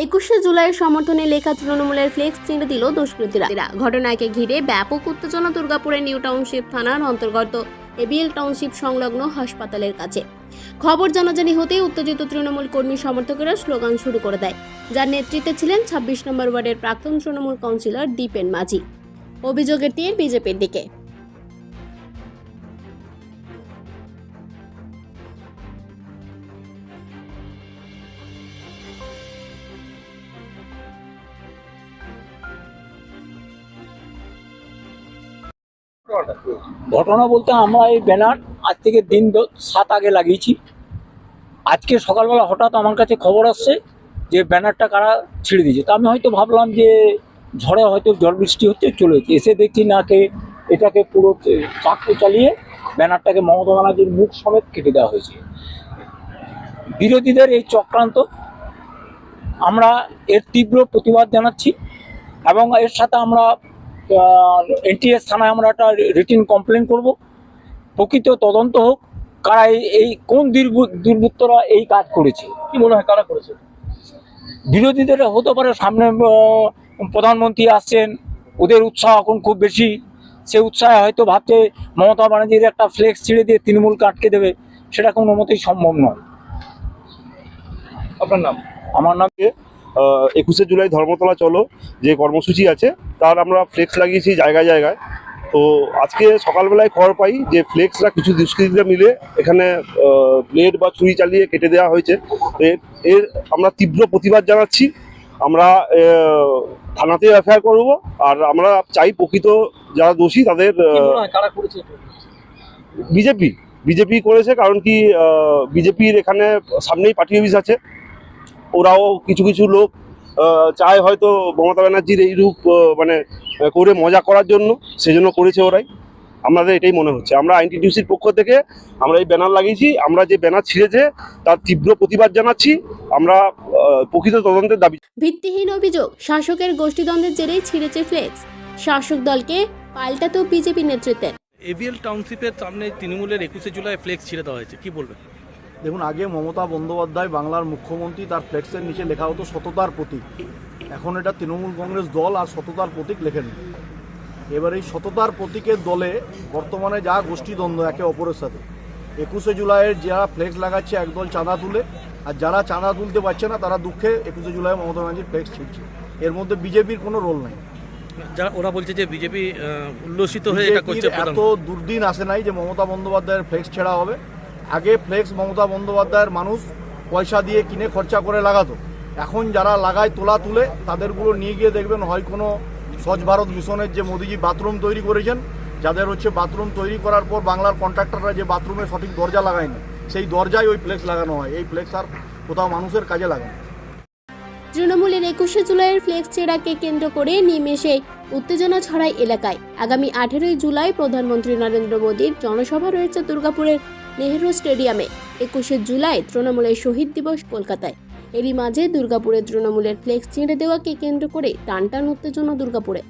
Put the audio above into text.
21শে জুলাইয়ের সমর্থনে লেখা তৃণমূলের ফ্লেক্স ছিঁড়ে দিল দুষ্কৃতীরা। ঘটনাকে ঘিরে ব্যাপক উত্তেজনা দুর্গাপুরের নিউ টাউনশিপ থানার অন্তর্গত এবিএল টাউনশিপ সংলগ্ন হাসপাতালের কাছে। খবর জানাজানি হতেই উত্তেজিত তৃণমূল কর্মী সমর্থকেরা স্লোগান শুরু করে দেয়, যার নেতৃত্বে ছিলেন 26 নম্বর ওয়ার্ডের প্রাক্তন তৃণমূল কাউন্সিলর দীপেন মাঝি। অভিযোগের তীর বিজেপির দিকে। ঘটনা বলতে আমরা এই ব্যানার আজ থেকে দিন 7 আগে লাগিয়েছি। আজকে সকালবেলা হঠাৎ আমার কাছে খবর আসছে যে ব্যানারটা কারা ছিঁড়ে দিয়েছে। তা আমি হয়তো ভাবলাম যে ঝড়ে হয়তো জল বৃষ্টি হচ্ছে, চলেছে। এসে দেখছি নাকে এটাকে পুরো চাকু চালিয়ে ব্যানারটাকে মমতা ব্যানার্জির মুখ সমেত কেটে দেওয়া হয়েছে। বিরোধীদের এই চক্রান্ত, আমরা এর তীব্র প্রতিবাদ জানাচ্ছি এবং এর সাথে আমরা এনটিএস থানায় আমরা একটা রিটিন কমপ্লেন করব। প্রকৃত তদন্ত হোক, কারা এই কোন দুর্বৃত্তরা এই কাজ করেছে। কি মনে হয় কারা করেছে? বিরোধীদের হতে পারে, সামনে প্রধানমন্ত্রী আসছেন, ওদের উৎসাহ এখন খুব বেশি। সে উৎসাহে হয়তো ভাবছে মমতা ব্যানার্জির একটা ফ্লেক্স ছিঁড়ে দিয়ে তৃণমূলকে আটকে দেবে, সেটা কোনো মতেই সম্ভব নয়। আপনার নাম? আমার নাম 21শে জুলাই ধর্মতলা চলো যে কর্মসূচি আছে, তার আমরা ফ্লেক্স লাগিয়েছি জায়গায় জায়গায়। তো আজকে সকালবেলায় খবর পাই যে ফ্লেক্সরা কিছু দুষ্কৃতীরা মিলে এখানে ব্লেড বা ছুরি চালিয়ে কেটে দেওয়া হয়েছে। এর আমরা তীব্র প্রতিবাদ জানাচ্ছি। আমরা থানাতে এফআইআর করব, আর আমরা চাই প্রকৃত যারা দোষী তাদের। কারা করেছে? বিজেপি করেছে, কারণ কি বিজেপির এখানে সামনেই পার্টি অফিস আছে। ওরাও কিছু লোক চায় হয়তো মমতা ব্যানার্জির এই রূপ মানে করে মজা করার জন্য, সেজন্য করেছে ওরাই। আমাদের এটাই মনে হচ্ছে। আমরা আইনটিটিউসির পক্ষ থেকে আমরা এই ব্যানার লাগিয়েছি। আমরা যে ব্যানার ছিঁড়েছে তার তীব্র প্রতিবাদ জানাচ্ছি। আমরা প্রকৃত তদন্তের দাবি। ভিত্তিহীন অভিযোগ, শাসকের গোষ্ঠীদ্বন্দ্বের জেরেই ছিঁড়েছে ফ্লেক্স। শাসক দলকে পাল্টাতেও বিজেপি নেতৃত্বে। এবিএল টাউনশিপের সামনে তৃণমূলের 21শে জুলাই ফ্লেক্স ছিঁড়ে দেওয়া হয়েছে, কি বলবেন? দেখুন, আগে মমতা বন্দ্যোপাধ্যায় বাংলার মুখ্যমন্ত্রী, তার ফ্লেক্সের নিচে লেখা হতো সততার প্রতীক। এখন এটা তৃণমূল কংগ্রেস দল আর সততার প্রতীক লেখেনি। এবার এই সততার প্রতীকের দলে বর্তমানে যা গোষ্ঠীদ্বন্দ্ব একে অপরের সাথে, 21শে জুলাইয়ের যারা ফ্লেক্স লাগাচ্ছে একদল চাঁদা তুলে, আর যারা চাঁদা তুলতে পারছে না তারা দুঃখে 21শে জুলাই মমতা ব্যানার্জির ফ্লেক্স ছিঁড়ছে। এর মধ্যে বিজেপির কোনো রোল নেই। যারা ওরা বলছে যে বিজেপি উল্লসিত হয়ে এটা করছে। এত দুর্দিন আসে নাই যে মমতা বন্দ্যোপাধ্যায়ের ফ্লেক্স ছেড়া হবে। আগে ফ্লেক্স মমতা বন্দ্যোপাধ্যায়ের মানুষ পয়সা দিয়ে কিনে খরচা করে লাগাতো। এখন যারা লাগায় তোলা তুলে, তাদেরগুলো নিয়ে গিয়ে দেখবেন হয় কোনো স্বচ্ছ ভারত মিশনের যে মোদিজি বাথরুম তৈরি করেছেন, যাদের হচ্ছে বাথরুম তৈরি করার পর বাংলার কন্ট্রাক্টররা যে বাথরুমে সঠিক দরজা লাগায়নি, সেই দরজায় ওই ফ্লেক্স লাগানো হয়। এই ফ্লেক্স আর কোথাও মানুষের কাজে লাগে না। তৃণমূলের 21শে জুলাইয়ের ফ্লেক্স ছেঁড়াকে কেন্দ্র করে নিমেষে উত্তেজনা ছড়ায় এলাকায়। আগামী 18ই জুলাই প্রধানমন্ত্রী নরেন্দ্র মোদীর জনসভা রয়েছে দুর্গাপুরের নেহেরু স্টেডিয়ামে। 21শে জুলাই তৃণমূলের শহীদ দিবস কলকাতায়। এরই মাঝে দুর্গাপুরে তৃণমূলের ফ্লেক্স ছিঁড়ে দেওয়াকে কেন্দ্র করে টানটান উত্তেজনা দুর্গাপুরে।